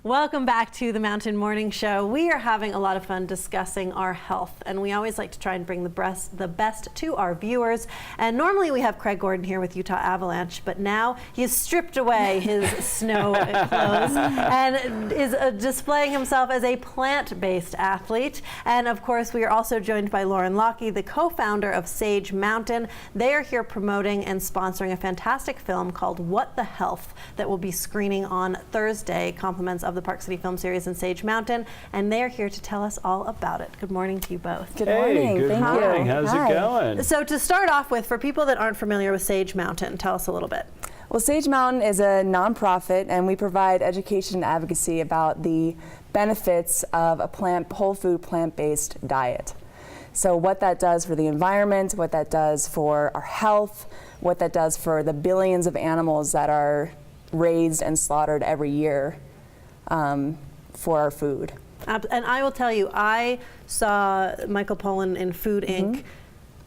Welcome back to the Mountain Morning Show. We are having a lot of fun discussing our health, and we always like to try and bring the best to our viewers. And normally we have Craig Gordon here with Utah Avalanche, but now he has stripped away his snow clothes and is displaying himself as a plant-based athlete. And of course, we are also joined by Lauren Lockey, the co-founder of Sage Mountain. They are here promoting and sponsoring a fantastic film called What the Health that will be screening on Thursday, compliments of the Park City film series in Sage Mountain, and they are here to tell us all about it. Good morning to you both. Good morning. Good morning. How's it going? So to start off with, for people that aren't familiar with Sage Mountain, tell us a little bit. Well, Sage Mountain is a nonprofit, and we provide education and advocacy about the benefits of a whole food, plant-based diet. So what that does for the environment, what that does for our health, what that does for the billions of animals that are raised and slaughtered every year for our food. And I will tell you, I saw Michael Pollan in Food Inc.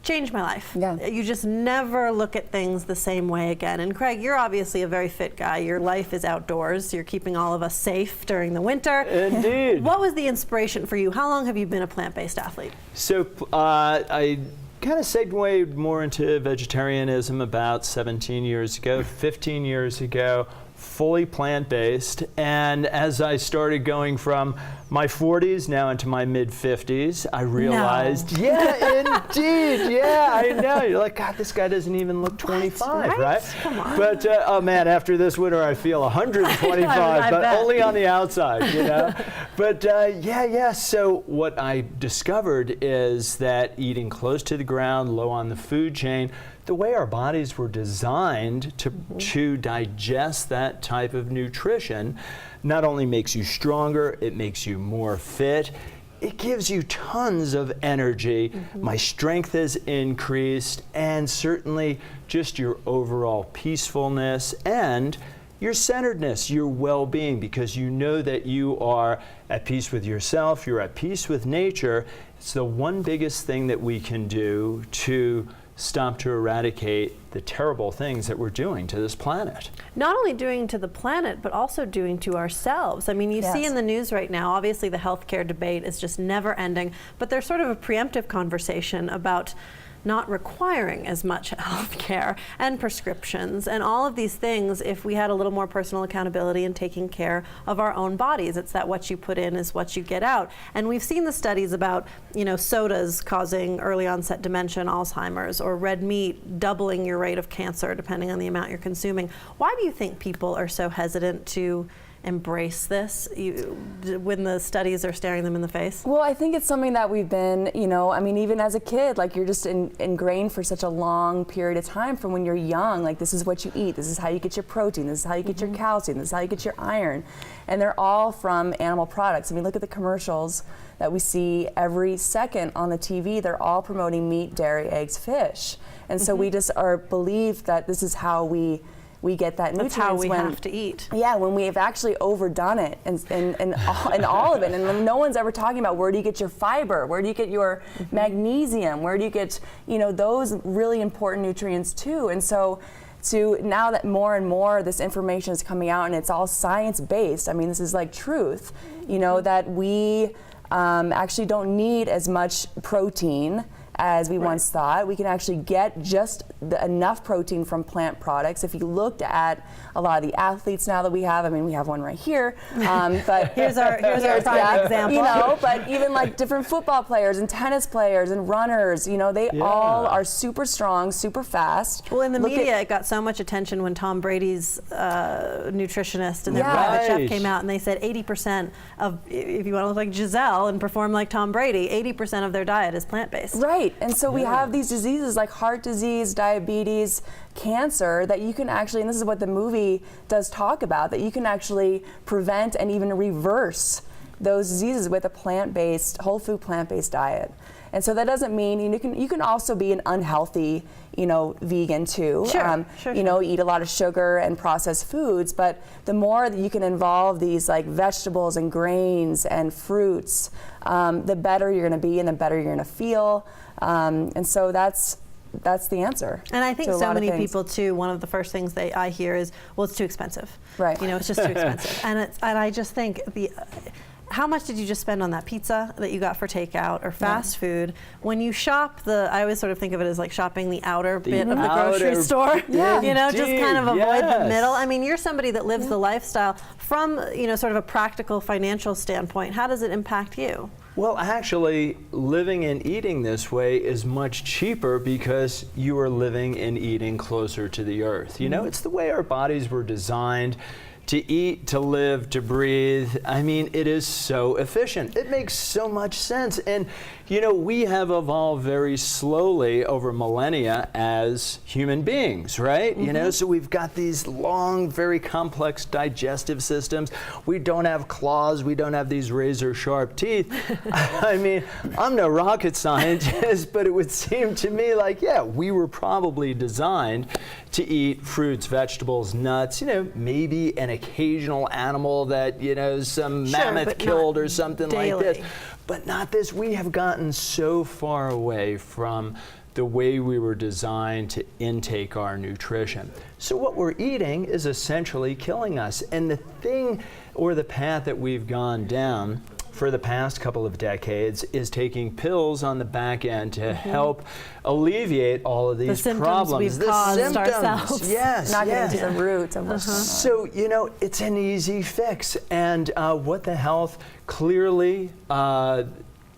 change my life. Yeah. You just never look at things the same way again. And Craig, you're obviously a very fit guy. Your life is outdoors. You're keeping all of us safe during the winter. Indeed. What was the inspiration for you? How long have you been a plant-based athlete? So I kind of segued more into vegetarianism about 17 years ago, 15 years ago. Fully plant-based, and as I started going from my 40s now into my mid-50s, I realized, yeah, indeed, yeah, I know. You're like, God, this guy doesn't even look 25, right? Come on. But, oh man, after this winter, I feel 125, but bet. only on the outside, you know? But yeah, so what I discovered is that eating close to the ground, low on the food chain, the way our bodies were designed to digest that type of nutrition not only makes you stronger, it makes you more fit, it gives you tons of energy. My strength has increased, and certainly just your overall peacefulness and your centeredness, your well-being, because you know that you are at peace with yourself, you're at peace with nature. It's the one biggest thing that we can do to stop to eradicate the terrible things that we're doing to this planet. Not only doing to the planet, but also doing to ourselves. I mean, you see in the news right now, obviously the healthcare debate is just never ending, but there's sort of a preemptive conversation about not requiring as much health care and prescriptions and all of these things if we had a little more personal accountability in taking care of our own bodies. It's that what you put in is what you get out. And we've seen the studies about, you know, sodas causing early onset dementia and Alzheimer's, or red meat doubling your rate of cancer depending on the amount you're consuming. Why do you think people are so hesitant to embrace this when the studies are staring them in the face? Well, I think it's something that we've been, you know, I mean, even as a kid, like you're just ingrained for such a long period of time from when you're young, like this is what you eat, this is how you get your protein, this is how you get your calcium, this is how you get your iron. And they're all from animal products. I mean, look at the commercials that we see every second on the TV. They're all promoting meat, dairy, eggs, fish. And so we just are believed that this is how we get that nutrients. That's how we have to eat. Yeah, when we have actually overdone it and all of it. And no one's ever talking about where do you get your fiber, where do you get your magnesium, where do you get, you know, those really important nutrients too. And so now that more and more this information is coming out and it's all science-based, I mean, this is like truth, you know, that we actually don't need as much protein as we once thought. We can actually get just enough protein from plant products. If you looked at a lot of the athletes now that we have, I mean, we have one right here, but here's our prime example. You know, but even like different football players and tennis players and runners, you know, they all are super strong, super fast. Well, in the media, it got so much attention when Tom Brady's nutritionist and their private chef came out, and they said 80% of, if you want to look like Giselle and perform like Tom Brady, 80% of their diet is plant-based. Right. And so we have these diseases like heart disease, diabetes, cancer that you can actually, and this is what the movie does talk about, that you can actually prevent and even reverse those diseases with a plant-based, whole food plant-based diet. And so that doesn't mean you can also be an unhealthy, you know, vegan too. Sure. You know, eat a lot of sugar and processed foods, but the more that you can involve these like vegetables and grains and fruits, the better you're going to be and the better you're going to feel. And so that's that's the answer. And I think to a so lot of many things. people too, one of the first things I hear is, well, it's too expensive. Right. You know, it's just too expensive. And I just think how much did you just spend on that pizza that you got for takeout or fast food? When you shop I always sort of think of it as like shopping the outer bit of the grocery store. Yeah. You know, just kind of avoid the Yes. middle. I mean, you're somebody that lives the lifestyle from, you know, sort of a practical financial standpoint. How does it impact you? Well, actually, living and eating this way is much cheaper because you are living and eating closer to the earth. You know, it's the way our bodies were designed to eat, to live, to breathe. I mean, it is so efficient. It makes so much sense. And, you know, we have evolved very slowly over millennia as human beings, right? You know, so we've got these long, very complex digestive systems. We don't have claws. We don't have these razor sharp teeth. I mean, I'm no rocket scientist, but it would seem to me like, yeah, we were probably designed to eat fruits, vegetables, nuts, you know, maybe an occasional animal that, you know, some mammoth killed or something like this. But not this. We have gotten so far away from the way we were designed to intake our nutrition. So what we're eating is essentially killing us. And the thing or the path that we've gone down for the past couple of decades is taking pills on the back end to help alleviate all of these problems. We've caused ourselves. Yes, Not yes. getting to the roots of what's going on. So, you know, it's an easy fix. And What the Health clearly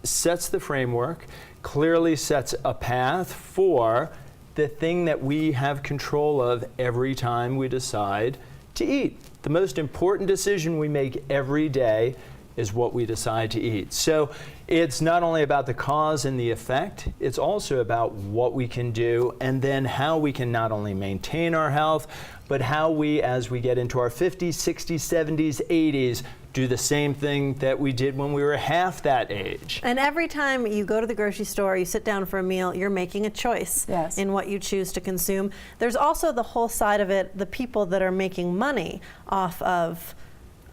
sets the framework, clearly sets a path for the thing that we have control of every time we decide to eat. The most important decision we make every day is what we decide to eat. So it's not only about the cause and the effect, it's also about what we can do and then how we can not only maintain our health, but how we, as we get into our 50s, 60s, 70s, 80s, do the same thing that we did when we were half that age. And every time you go to the grocery store, you sit down for a meal, you're making a choice in what you choose to consume. There's also the whole side of it, the people that are making money off of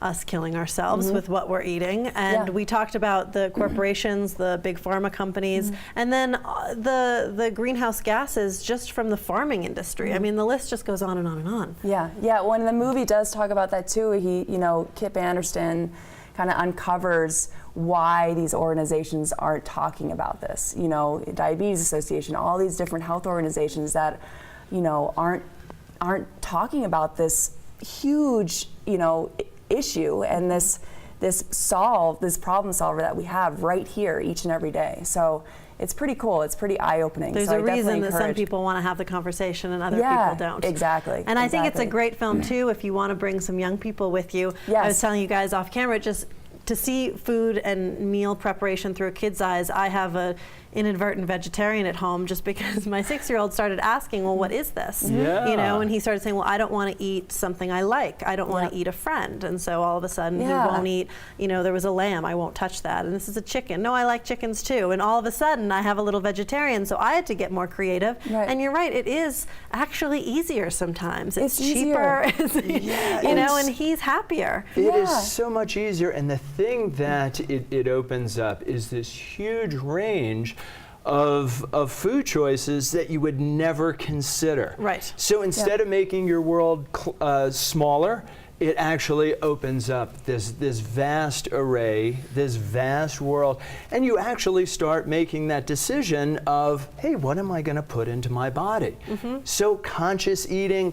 us killing ourselves with what we're eating. And we talked about the corporations, the big pharma companies, and then the greenhouse gases just from the farming industry. I mean, the list just goes on and on and on. Yeah, when the movie does talk about that too, he, you know, Kip Anderson kind of uncovers why these organizations aren't talking about this. You know, Diabetes Association, all these different health organizations that, you know, aren't talking about this huge, you know, issue and this problem solver that we have right here each and every day. So it's pretty cool. It's pretty eye-opening. There's so a reason that some people want to have the conversation and other people don't. Exactly. And I think it's a great film too if you want to bring some young people with you. Yes. I was telling you guys off camera, just to see food and meal preparation through a kid's eyes. I have a inadvertent vegetarian at home just because my 6-year-old started asking, well, what is this? Yeah. You know, and he started saying, well, I don't want to eat something I like. I don't want to eat a friend. And so all of a sudden he won't eat, you know, there was a lamb, I won't touch that. And this is a chicken. No, I like chickens too. And all of a sudden I have a little vegetarian, so I had to get more creative. And you're right, it is actually easier sometimes. It's cheaper, you know, and he's happier. It is so much easier. And the thing that it opens up is this huge range of food choices that you would never consider. Right. So instead of making your world smaller, it actually opens up this vast array, this vast world, and you actually start making that decision of, hey, what am I going to put into my body? So conscious eating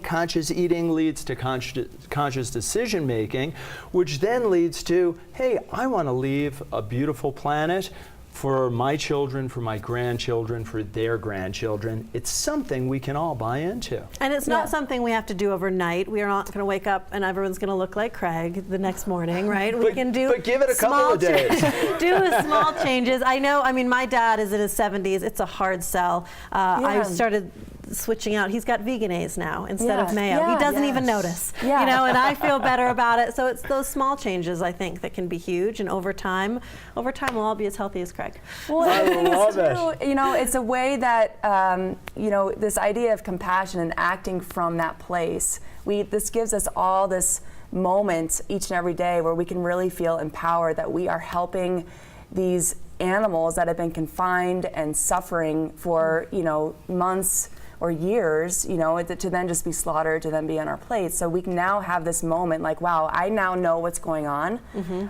leads to conscious decision making, which then leads to, hey, I want to leave a beautiful planet for my children, for my grandchildren, for their grandchildren. It's something we can all buy into. And it's not something we have to do overnight. We are not going to wake up and everyone's going to look like Craig the next morning, right? We can do but give it a couple of days. do small changes. I know, I mean, my dad is in his 70s. It's a hard sell. I started switching out. He's got veganese now instead of mayo. He doesn't even notice, you know, and I feel better about it. So it's those small changes, I think, that can be huge. And over time we'll all be as healthy as Craig. Well, I love it. You know, it's a way that, you know, this idea of compassion and acting from that place, this gives us all this moment each and every day where we can really feel empowered that we are helping these animals that have been confined and suffering for, you know, months or years, you know, to then just be slaughtered, to then be on our plates. So we can now have this moment like, wow, I now know what's going on.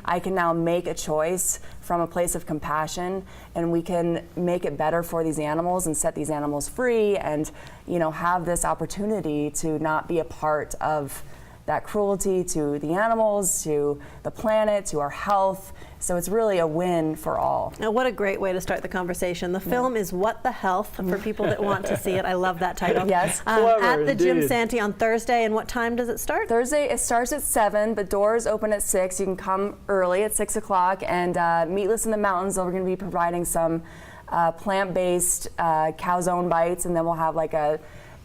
I can now make a choice from a place of compassion, and we can make it better for these animals and set these animals free, and, you know, have this opportunity to not be a part of that cruelty to the animals, to the planet, to our health. So it's really a win for all. Now, what a great way to start the conversation. The film is What the Health, for people that want to see it. I love that title. Yes. Clever, at the Jim indeed. Santee on Thursday, and what time does it start? Thursday, it starts at 7, but doors open at 6. You can come early at 6 o'clock, and Meatless in the Mountains, we're going to be providing some plant-based calzone bites, and then we'll have like a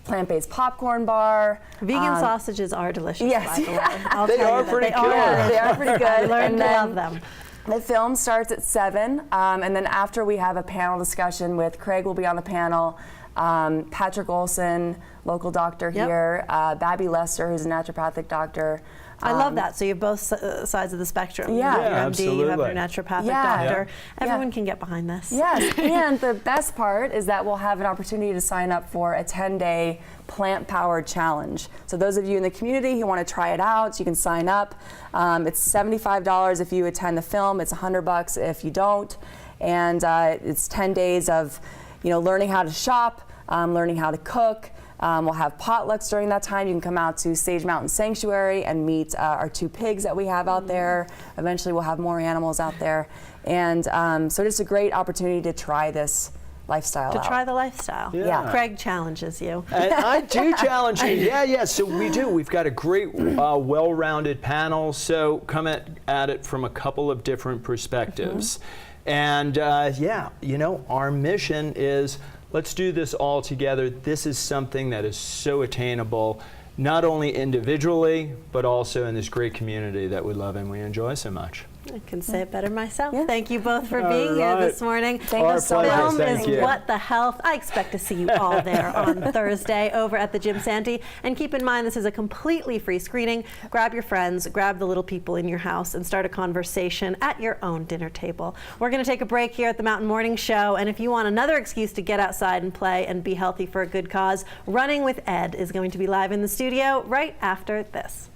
plant-based popcorn bar. Vegan sausages are delicious, yes. by the way. I'll They tell are you that. pretty They killer. Yeah, they are pretty good. I learned And to then love them. the film starts at 7, and then after we have a panel discussion with Craig will be on the panel, Patrick Olson, local doctor here, Babby Lester, who's a naturopathic doctor. I love that. So you have both sides of the spectrum. You Yeah. have your Yeah, MD, you have your absolutely. naturopathic Yeah. doctor. Yeah. Everyone can get behind this. Yes, and the best part is that we'll have an opportunity to sign up for a 10-day plant-powered challenge. So those of you in the community who want to try it out, you can sign up. It's $75 if you attend the film. It's $100 if you don't. And it's 10 days of, you know, learning how to shop, learning how to cook. We'll have potlucks during that time. You can come out to Sage Mountain Sanctuary and meet our 2 pigs that we have out there. Eventually we'll have more animals out there. And so just a great opportunity to try this lifestyle To out. try the lifestyle. Yeah. Craig challenges you. And I do challenge you. Yeah. So we do. We've got a great, well-rounded panel. So come at it from a couple of different perspectives. And yeah, you know, our mission is, let's do this all together. This is something that is so attainable, not only individually, but also in this great community that we love and we enjoy so much. I can say it better myself. Yeah. Thank you both for All being here right. this morning. Thank Our you so pleasure. much. Film Thank is you. What the Health. I expect to see you all there on Thursday over at the Jim Santee. And keep in mind, this is a completely free screening. Grab your friends, grab the little people in your house, and start a conversation at your own dinner table. We're going to take a break here at the Mountain Morning Show. And if you want another excuse to get outside and play and be healthy for a good cause, Running with Ed is going to be live in the studio right after this.